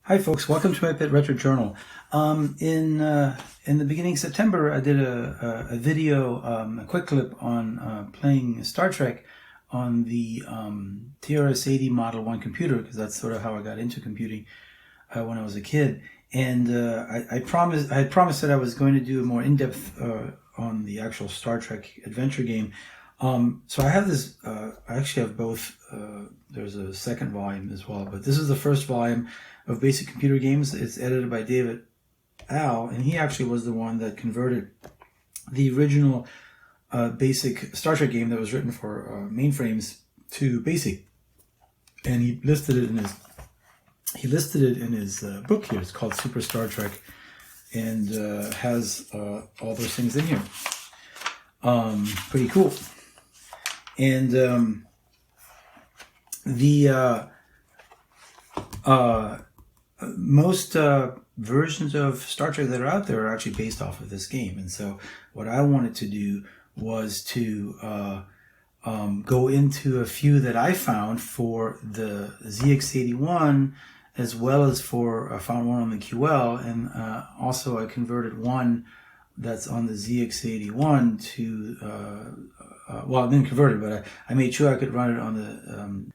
Hi folks, welcome to my Pet Retro Journal. In the beginning of September, I did a video, a quick clip on playing Star Trek on the TRS-80 Model 1 computer, because that's sort of how I got into computing when I was a kid. And I had promised that I was going to do a more in-depth on the actual Star Trek adventure game. So I have this, I actually have both, there's a second volume as well, but this is the first volume of Basic Computer Games. It's edited by David Al, and he actually was the one that converted the original basic Star Trek game that was written for mainframes to BASIC. And he listed it in his book here. It's called Super Star Trek, and has all those things in here. Pretty cool. And most versions of Star Trek that are out there are actually based off of this game. And so what I wanted to do was to go into a few that I found for the ZX81, as well as for, I found one on the QL, and also I converted one that's on the ZX81 to, well, I didn't convert it, but I made sure I could run it on the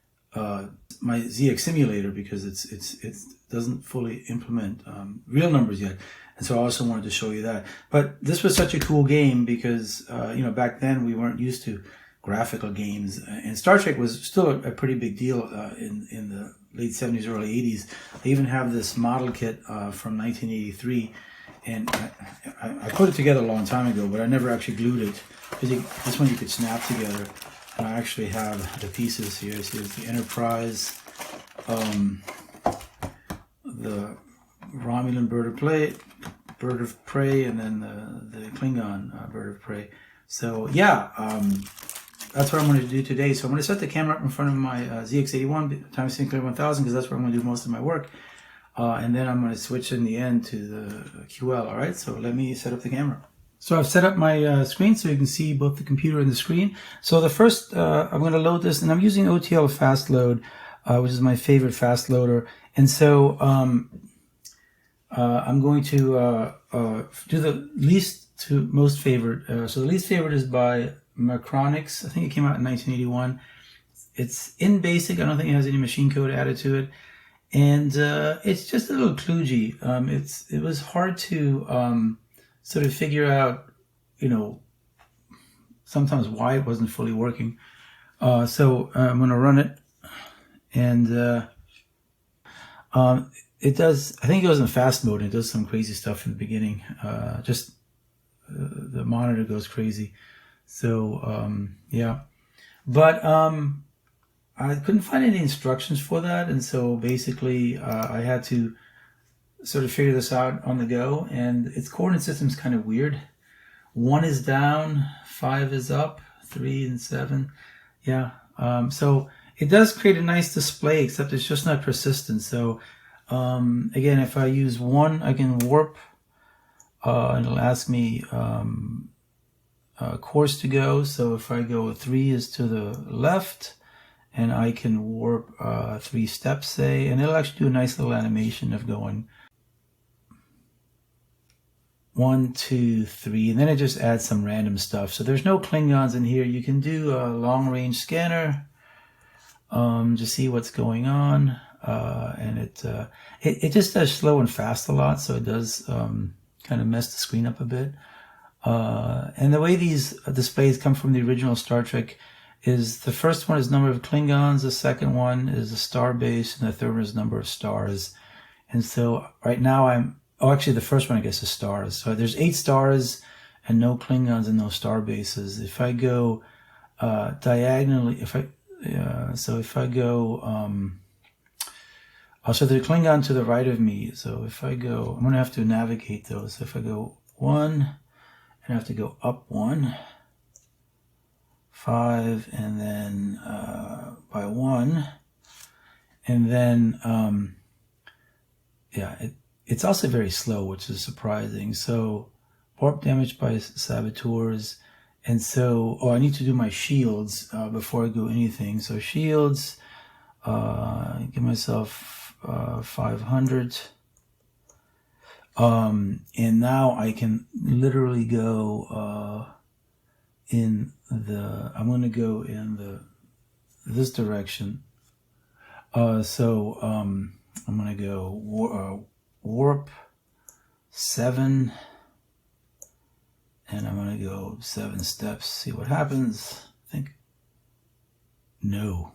my ZX simulator, because it doesn't fully implement real numbers yet, and so I also wanted to show you that. But this was such a cool game because back then we weren't used to graphical games, and Star Trek was still a pretty big deal in the late 70s, early 80s. They even have this model kit from 1983, and I put it together a long time ago, but I never actually glued it, because this one you could snap together. And I actually have the pieces here. So here's the Enterprise, the Romulan bird of prey, and then the Klingon bird of prey. So yeah, that's what I'm going to do today. So I'm going to set the camera up in front of my ZX81 times Sinclair 1000, because that's where I'm going to do most of my work. And then I'm going to switch in the end to the QL. All right, so let me set up the camera. So I've set up my screen so you can see both the computer and the screen. So the first, I'm going to load this, and I'm using OTL Fast Load, which is my favorite fast loader. And so I'm going to do the least to most favorite. So the least favorite is by Macronix. I think it came out in 1981. It's in BASIC. I don't think it has any machine code added to it. And it's just a little kludgy. It was hard to sort of figure out, sometimes why it wasn't fully working. So I'm going to run it, and it does, I think it goes in fast mode, and it does some crazy stuff in the beginning. The monitor goes crazy. So yeah, but I couldn't find any instructions for that, and so basically I had to sort of figure this out on the go, and its coordinate system's kind of weird. 1 is down, 5 is up, 3 and 7. Yeah. So it does create a nice display, except it's just not persistent. So again, if I use 1, I can warp, and it'll ask me course to go. So if I go 3 is to the left, and I can warp 3 steps, say, and it'll actually do a nice little animation of going 1, 2, 3, and then it just adds some random stuff. So there's no Klingons in here. You can do a long-range scanner to see what's going on, and it just does slow and fast a lot, so it does kind of mess the screen up a bit. And the way these displays come from the original Star Trek is the first one is number of Klingons, the second one is a star base, and the third one is number of stars. And so right now actually the first one I guess is stars. So there's 8 stars and no Klingons and no star bases. If I go diagonally, so if I go, so there's a Klingon to the right of me. So if I go, I'm going to have to navigate those. So if I go 1, I have to go up 1, 5, and then by 1, and then yeah, it's also very slow, which is surprising. So warp damage by saboteurs, and so I need to do my shields before I do anything. So shields, give myself 500. And now I can literally go in the, I'm going to go in this direction. So I'm going to go warp 7, and I'm going to go 7 steps, see what happens. I think, no.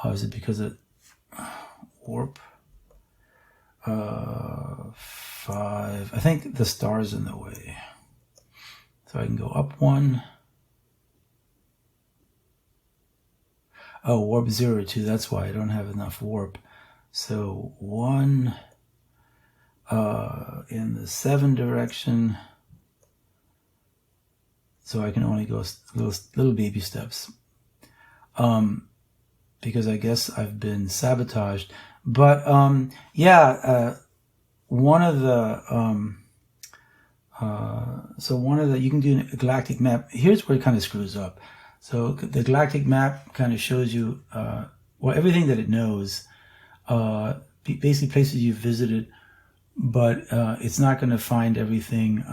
Oh, is it because of warp 5? I think the star's in the way. So I can go up 1. Oh, warp 0, 2. That's why I don't have enough warp. So 1 in the 7 direction. So I can only go little baby steps. Because I guess I've been sabotaged. But yeah, one of the you can do a galactic map. Here's where it kind of screws up. So the galactic map kind of shows you well, everything that it knows, basically places you've visited, but it's not going to find everything.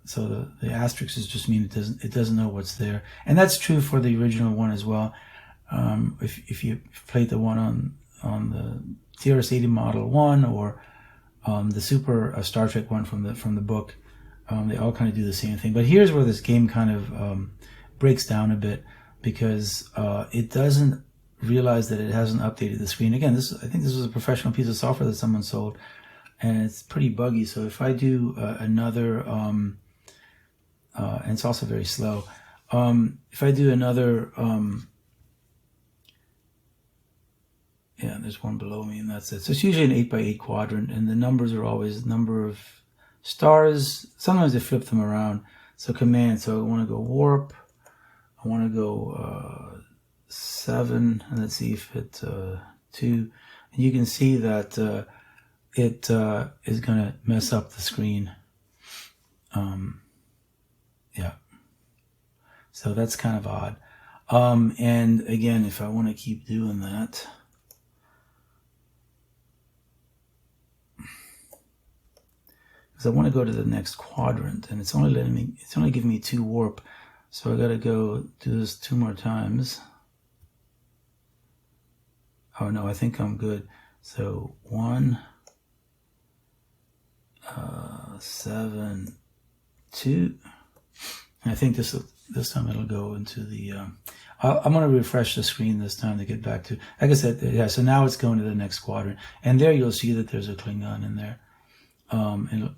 So the asterisk is just mean it doesn't know what's there, and that's true for the original one as well. If you played the one on the TRS-80 Model 1 or the Super Star Trek one from the book, they all kind of do the same thing. But here's where this game kind of breaks down a bit, because it doesn't realize that it hasn't updated the screen. Again, I think this was a professional piece of software that someone sold, and it's pretty buggy. So if I do another, and it's also very slow. If I do another, yeah, there's one below me, and that's it. So it's usually an 8x8 quadrant, and the numbers are always number of stars. Sometimes they flip them around. So command. So I want to go warp. I want to go 7, and let's see if it 2. And you can see that it is going to mess up the screen. Yeah. So that's kind of odd. And again, if I want to keep doing that, because I want to go to the next quadrant, and it's only giving me 2 warp, so I got to go do this 2 more times. Oh no, I think I'm good. So 1, 7, 2. And I think this time it'll go into the. I'm going to refresh the screen this time to get back to. Like I said, yeah. So now it's going to the next quadrant, and there you'll see that there's a Klingon in there.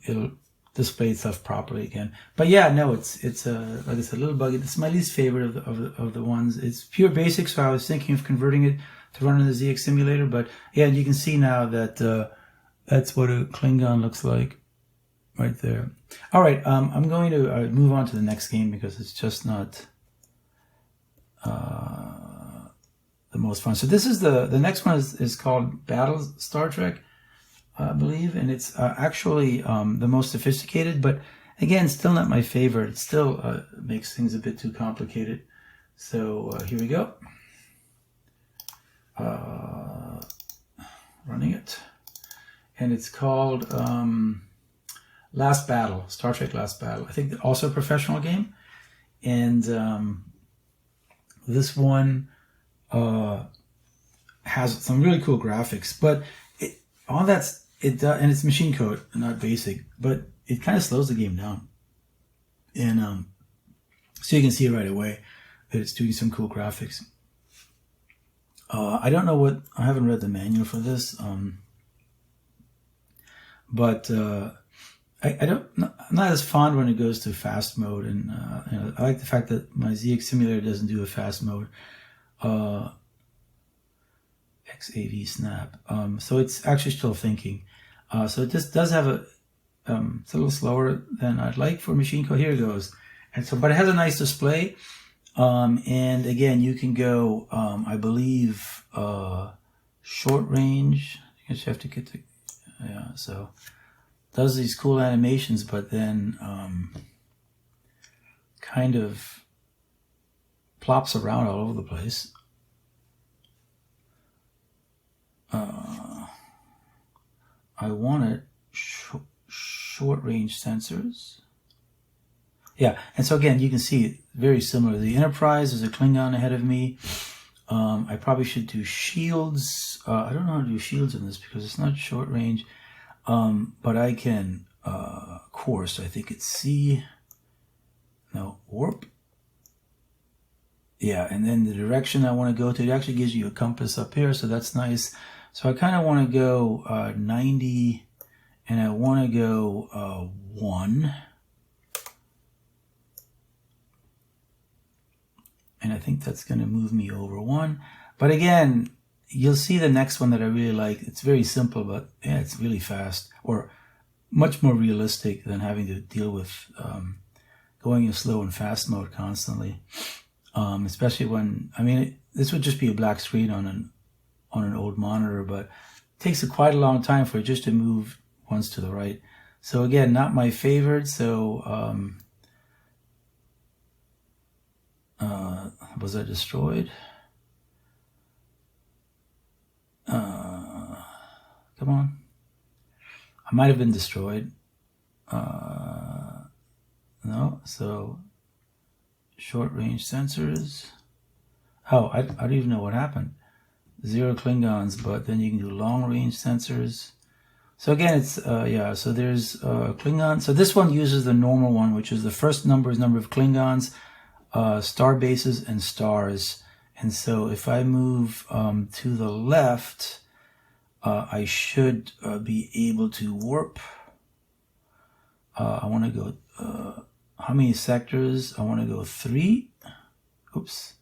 It'll display stuff properly again. But yeah, no, it's like I said, a little buggy. It's my least favorite of the ones. It's pure basic, so I was thinking of converting it to run in the ZX simulator. But yeah, you can see now that that's what a Klingon looks like right there. All right, I'm going to move on to the next game because it's just not the most fun. So this is the next one is called Battle Star Trek, I believe, and it's actually the most sophisticated, but again, still not my favorite. It still makes things a bit too complicated. So here we go. Running it, and it's called Last Battle, Star Trek Last Battle. I think also a professional game, and this one has some really cool graphics, but all that's it, and it's machine code, not basic, but it kind of slows the game down, and so you can see right away that it's doing some cool graphics. I don't know I haven't read the manual for this, but I'm not as fond when it goes to fast mode, and I like the fact that my ZX simulator doesn't do a fast mode. XAV snap. So it's actually still thinking. So it just does have it's a little slower than I'd like for machine code. Here it goes. And so, but it has a nice display. And again, you can go, I believe, short range. I guess you have to get to, yeah. So does these cool animations, but then kind of plops around all over the place. I wanted short range sensors. Yeah, and so again, you can see very similar. The Enterprise is a Klingon ahead of me. I probably should do shields. I don't know how to do shields in this because it's not short range. But I can course. I think it's C. No, warp. Yeah, and then the direction I want to go to, it actually gives you a compass up here, so that's nice. So I kind of want to go 90, and I want to go 1. And I think that's going to move me over 1. But again, you'll see the next one that I really like. It's very simple, but yeah, it's really fast, or much more realistic than having to deal with going in slow and fast mode constantly. Especially when, I mean, this would just be a black screen on an old monitor, but it takes quite a long time for it just to move once to the right. So again, not my favorite. So was I destroyed? Come on. I might have been destroyed. No, so short range sensors. Oh, I don't even know what happened. 0 Klingons, but then you can do long range sensors. So again, it's, yeah, so there's Klingon. So this one uses the normal one, which is the first number is number of Klingons, star bases, and stars. And so if I move to the left, I should be able to warp. I want to go, how many sectors? I want to go 3. Oops.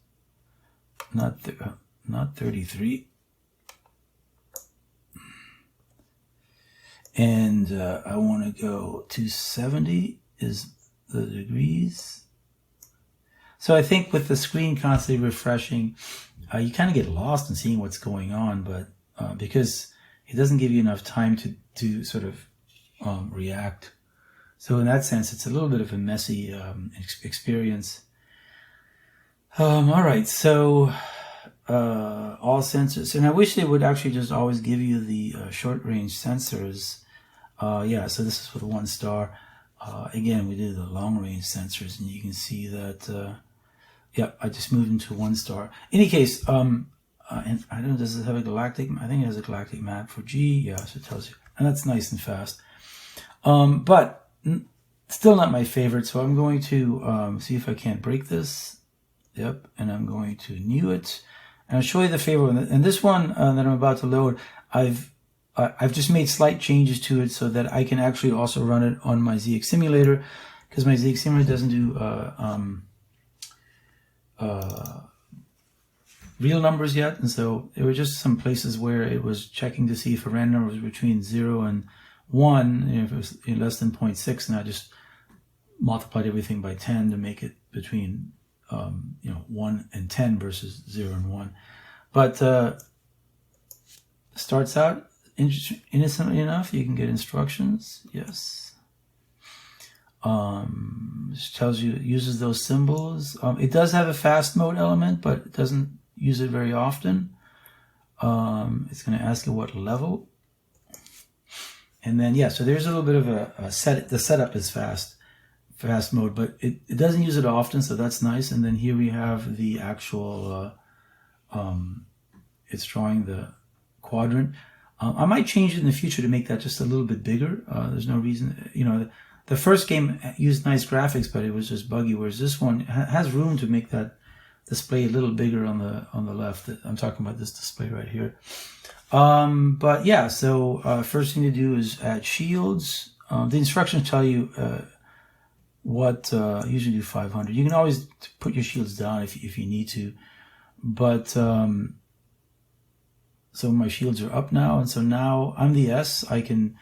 Not 33. And I want to go 270 is the degrees. So I think with the screen constantly refreshing, you kind of get lost in seeing what's going on, but because it doesn't give you enough time to sort of react. So in that sense, it's a little bit of a messy experience. All right, so all sensors, and I wish they would actually just always give you the short range sensors. Yeah, so this is with 1 star. Again, we did the long range sensors, and you can see that, yeah, I just moved into 1 star. In any case, and I don't know, does it have a galactic? I think it has a galactic map for G. Yeah, so it tells you, and that's nice and fast. But still not my favorite, so I'm going to see if I can't break this. Yep, and I'm going to new it, and I'll show you the favorite one. And this one that I'm about to load, I've just made slight changes to it so that I can actually also run it on my ZX simulator, because my ZX simulator doesn't do real numbers yet, and so there were just some places where it was checking to see if a random number was between 0 and 1, and if it was less than 0.6, and I just multiplied everything by 10 to make it between 1 and 10 versus 0 and 1. But starts out innocently enough. You can get instructions. Yes. This tells you, it uses those symbols. It does have a fast mode element, but it doesn't use it very often. It's going to ask you what level. And then, yeah, so there's a little bit of the setup is fast mode, but it doesn't use it often, so that's nice. And then here we have the actual, it's drawing the quadrant. I might change it in the future to make that just a little bit bigger. There's no reason, the first game used nice graphics, but it was just buggy, whereas this one has room to make that display a little bigger on the left. I'm talking about this display right here. But yeah, so first thing to do is add shields. The instructions tell you what usually do 500. You can always put your shields down if you need to, but so my shields are up now, and so now I'm the S. I can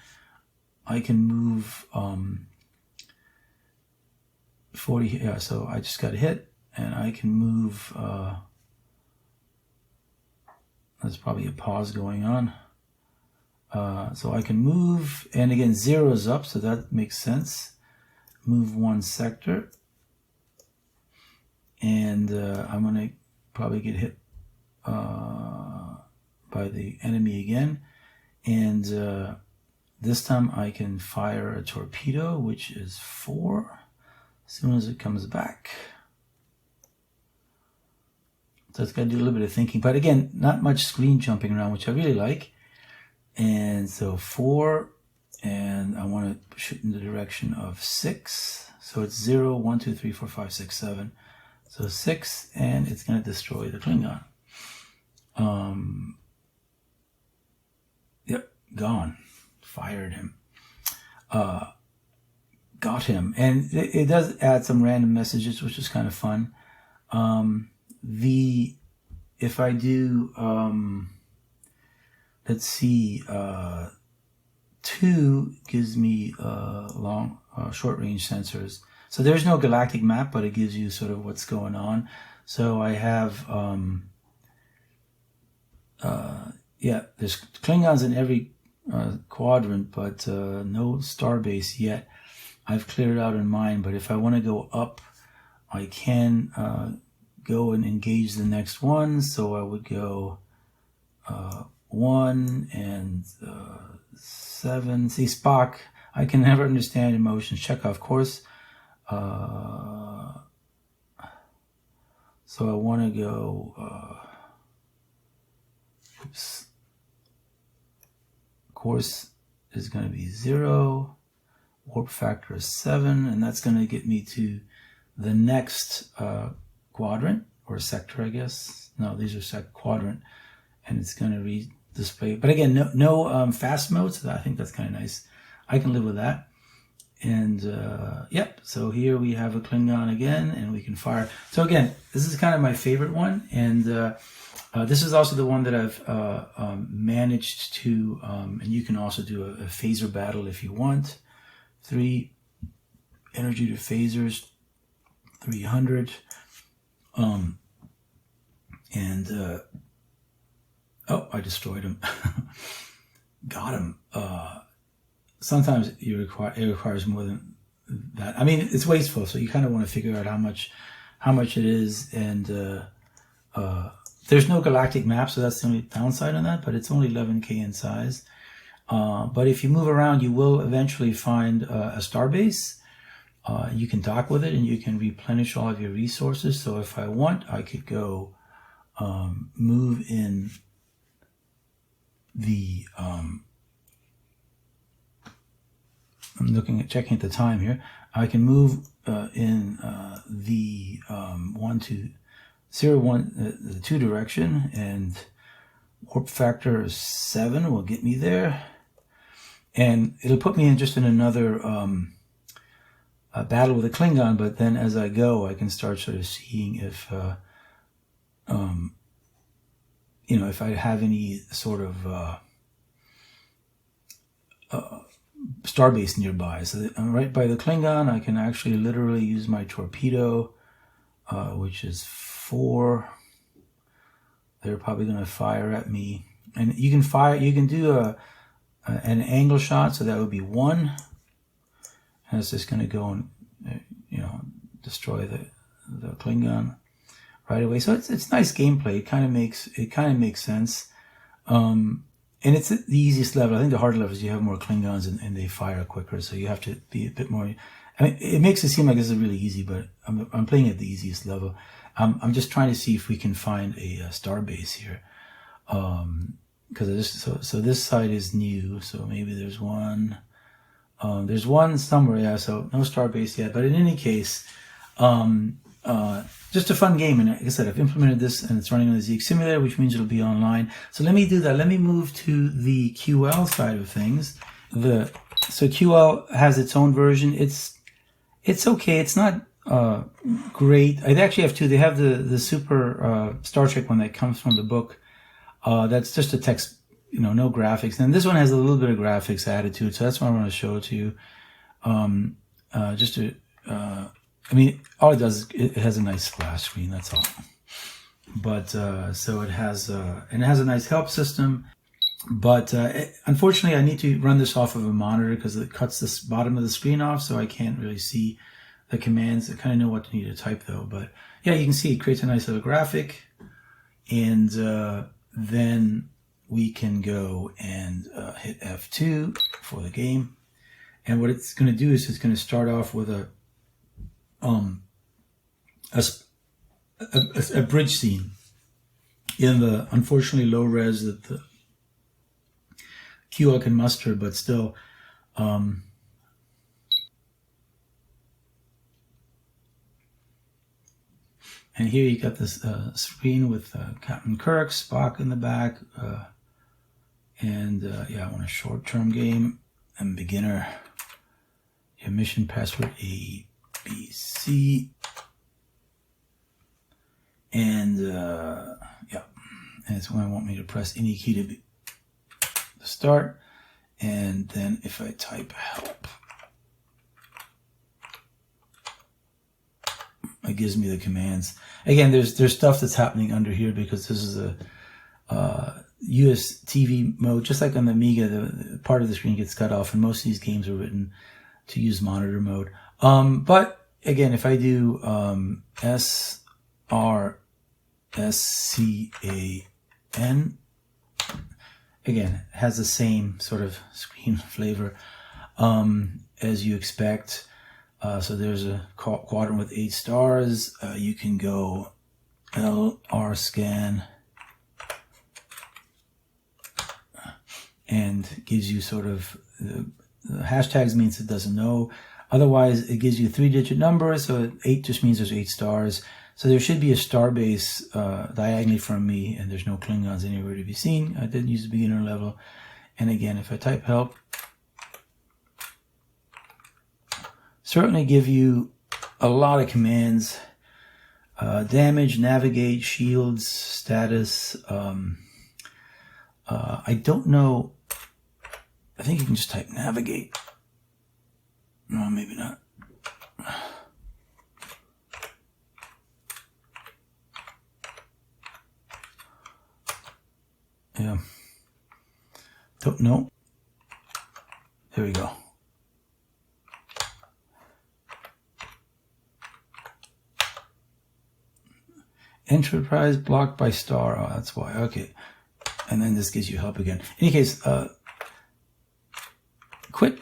move 40. Yeah, so I just got a hit, and I can move. There's probably a pause going on. So I can move, and again 0 is up, so that makes sense. Move 1 sector, and I'm gonna probably get hit by the enemy again. And this time I can fire a torpedo, which is 4, as soon as it comes back. So it's got to do a little bit of thinking. But again, not much screen jumping around, which I really like. And so 4, and I want to shoot in the direction of 6. So it's 0, 1, 2, 3, 4, 5, 6, 7. So 6, and it's going to destroy the Klingon. Yep, gone. Fired him. Got him. And it does add some random messages, which is kind of fun. If I do, let's see, 2 gives me short range sensors. So there's no galactic map, but it gives you sort of what's going on. So I have, there's Klingons in every quadrant, but no starbase yet. I've cleared out in mine, but if I want to go up, I can go and engage the next one. So I would go 1 and 7. See, Spock, I can never understand emotions. Chekhov, of course. So I want to go, course is going to be 0. Warp factor is 7, and that's going to get me to the next quadrant, or sector, I guess. No, these are quadrant, and it's going to display. But again, no fast mode, so I think that's kind of nice. I can live with that. And yep, so here we have a Klingon again, and we can fire. So again, this is kind of my favorite one, and this is also the one that I've managed to, and you can also do a phaser battle if you want. 3 energy to phasers, 300. Oh, I destroyed him. Got him. Sometimes it requires more than that. I mean, it's wasteful, so you kind of want to figure out how much it is, and there's no galactic map, so that's the only downside on that, but it's only 11K in size. But if you move around, you will eventually find a starbase. You can dock with it, and you can replenish all of your resources. So if I want, I could go move in the... I'm checking at the time here. I can move in the 1 to 0, 1, the 2 direction, and warp factor is 7 will get me there, and it'll put me in just in another battle with a Klingon. But then as I go, I can start sort of seeing if if I have any sort of starbase nearby. So I'm right by the Klingon. I can actually literally use my torpedo, which is 4. They're probably going to fire at me, and you can fire. You can do an angle shot, so that would be 1, and it's just going to go and destroy the Klingon right away. So it's nice gameplay. It kind of makes sense. And it's the easiest level. I think the harder levels, you have more Klingons and they fire quicker, so you have to be a bit more... I mean, it makes it seem like this is really easy, but I'm playing at the easiest level. I'm just trying to see if we can find a starbase here. Because so this side is new, so maybe there's one. There's one somewhere, yeah, so no starbase yet. But in any case, just a fun game, and like I said, I've implemented this and it's running on the ZX simulator, which means it'll be online. So let me do that. Let me move to the QL side of things. So QL has its own version. It's okay. It's not great. I actually have 2. They have the super Star Trek one that comes from the book. That's just a text, no graphics. And this one has a little bit of graphics added to it, so that's what I want to show it to you. I mean, all it does is it has a nice splash screen, that's all. But so it has a nice help system. But unfortunately, I need to run this off of a monitor because it cuts the bottom of the screen off, so I can't really see the commands. I kind of know what to need to type though. But yeah, you can see it creates a nice little graphic, and then we can go and hit F2 for the game. And what it's going to do is it's going to start off with a bridge scene in the unfortunately low res that the QL can muster, but still and here you got this screen with Captain Kirk, Spock in the back, and yeah, I want a short-term game and beginner. Your mission password A, B, C, and yeah, and it's when I want me to press any key to start, and then if I type help, it gives me the commands. Again, there's stuff that's happening under here because this is a US TV mode, just like on the Amiga. The part of the screen gets cut off, and most of these games are written to use monitor mode. But again, if I do SRSCAN, again, it has the same sort of screen flavor as you expect. So there's a quadrant with 8 stars. You can go LR scan and gives you sort of the hashtags means it doesn't know. Otherwise, it gives you 3-digit numbers. So 8 just means there's 8 stars. So there should be a star base diagonally from me, and there's no Klingons anywhere to be seen. I didn't use the beginner level. And again, if I type help, certainly give you a lot of commands. Damage, navigate, shields, status. I don't know. I think you can just type navigate. No, maybe not. Yeah. Don't know. There we go. Enterprise blocked by star. Oh, that's why. Okay. And then this gives you help again. In any case, quit.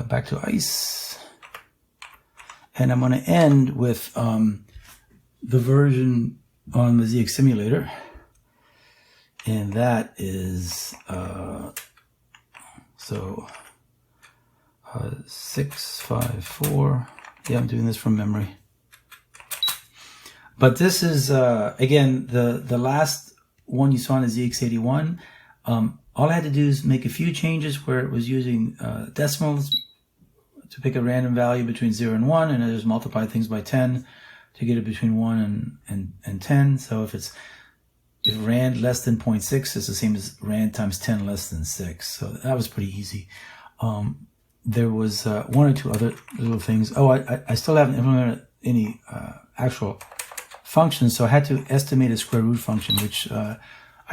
Back to ice. And I'm going to end with the version on the ZX simulator. And that is 654. Yeah, I'm doing this from memory. But this is, again, the last one you saw in the ZX81. All I had to do is make a few changes where it was using decimals to pick a random value between 0 and 1, and I just multiply things by 10 to get it between 1 and 10. So if rand less than 0.6, it's the same as rand times 10 less than 6. So that was pretty easy. There was one or two other little things. Oh, I still haven't implemented any actual functions, so I had to estimate a square root function, which I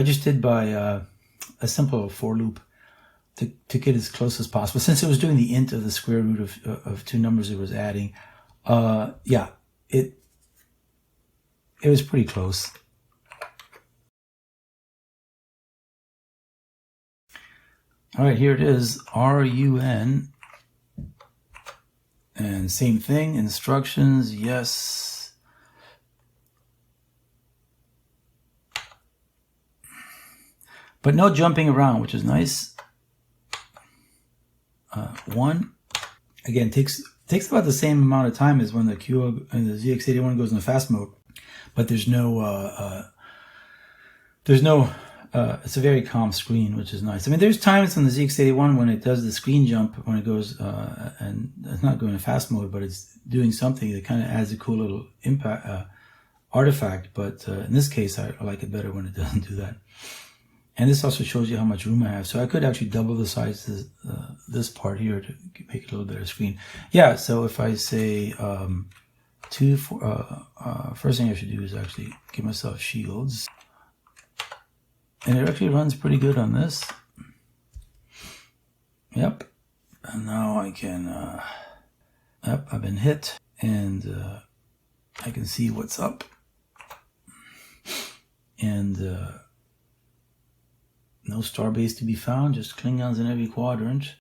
just did by a simple for loop to get as close as possible. Since it was doing the int of the square root of two numbers it was adding, yeah, it was pretty close. All right, here it is, RUN, and same thing, instructions, yes. But no jumping around, which is nice. 1, again, takes about the same amount of time as when the QL and the ZX81 goes in the fast mode, but there's no it's a very calm screen, which is nice. I mean, there's times on the ZX81 when it does the screen jump, when it goes, and it's not going in fast mode, but it's doing something that kind of adds a cool little impact, artifact. But in this case, I like it better when it doesn't do that. And this also shows you how much room I have. So I could actually double the size of this part here to make it a little better screen. Yeah, so if I say first thing I should do is actually give myself shields. And it actually runs pretty good on this. Yep. And now I can, yep, I've been hit. And I can see what's up. and no starbase to be found, just Klingons in every quadrant.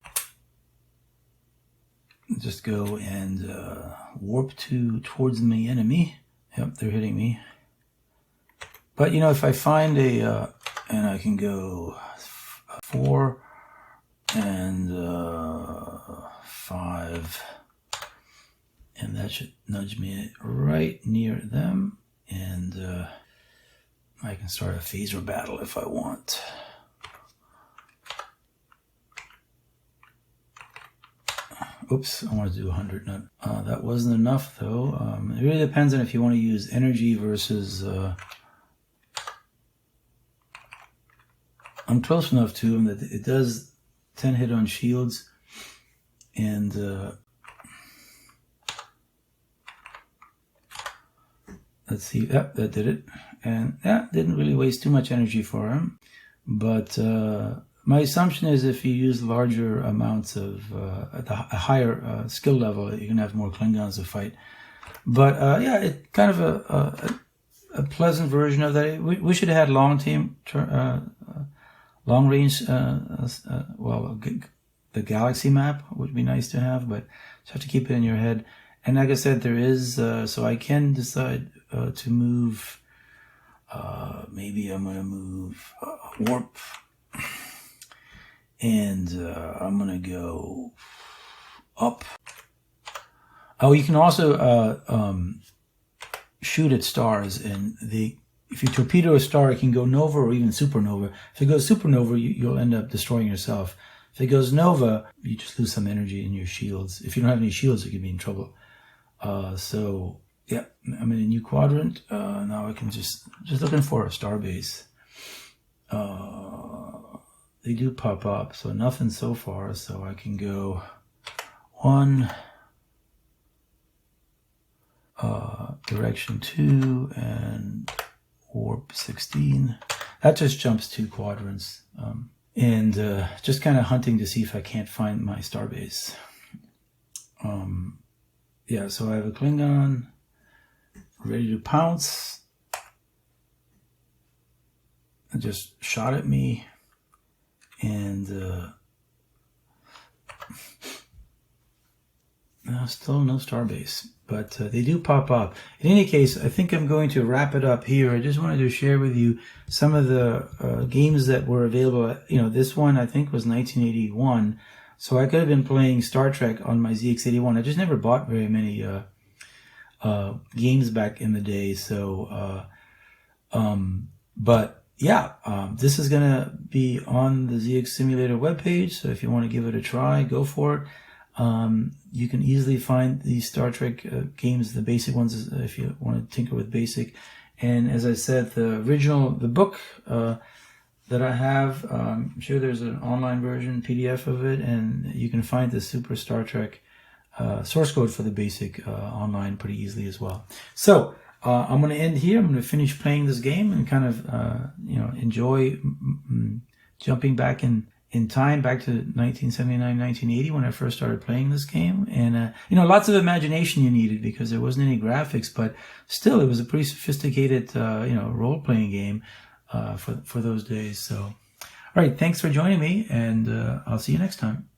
Just go and warp towards the enemy. Yep, they're hitting me. But you know, if I find a and I can go 4 and 5, and that should nudge me right near them, and I can start a phaser battle if I want. Oops, I want to do 100. That wasn't enough though. It really depends on if you want to use energy versus... I'm close enough to him that it does 10 hit on shields, and let's see, yep, that did it. And yeah, didn't really waste too much energy for him, but my assumption is if you use larger amounts of at a higher skill level, you're gonna have more Klingons to fight. But yeah, it kind of a pleasant version of that. We should have had long range. Well, the galaxy map would be nice to have, but you have to keep it in your head. And like I said, there is so I can decide to move. Maybe I'm gonna move warp. And I'm going to go up. Oh, you can also shoot at stars. And if you torpedo a star, it can go nova or even supernova. If it goes supernova, you'll end up destroying yourself. If it goes nova, you just lose some energy in your shields. If you don't have any shields, you could be in trouble. So, yeah, I'm in a new quadrant. Now I can just looking for a star base. They do pop up, so nothing so far, so I can go 1, direction 2, and warp 16. That just jumps 2 quadrants, and just kind of hunting to see if I can't find my starbase. Yeah, so I have a Klingon ready to pounce. It just shot at me. And still no starbase, but they do pop up. In any case, I think I'm going to wrap it up here. I just wanted to share with you some of the games that were available. You know, this one I think was 1981, so I could have been playing Star Trek on my ZX81. I just never bought very many games back in the day. So, but yeah, this is going to be on the ZX Simulator webpage, so if you want to give it a try, go for it. You can easily find these Star Trek games, the basic ones, if you want to tinker with basic. And as I said, the book that I have, I'm sure there's an online version, PDF of it, and you can find the Super Star Trek source code for the basic online pretty easily as well. So, I'm going to end here. I'm going to finish playing this game and kind of, enjoy jumping back in time, back to 1979, 1980 when I first started playing this game. And, lots of imagination you needed because there wasn't any graphics, but still it was a pretty sophisticated, role-playing game for those days. So, all right, thanks for joining me, and I'll see you next time.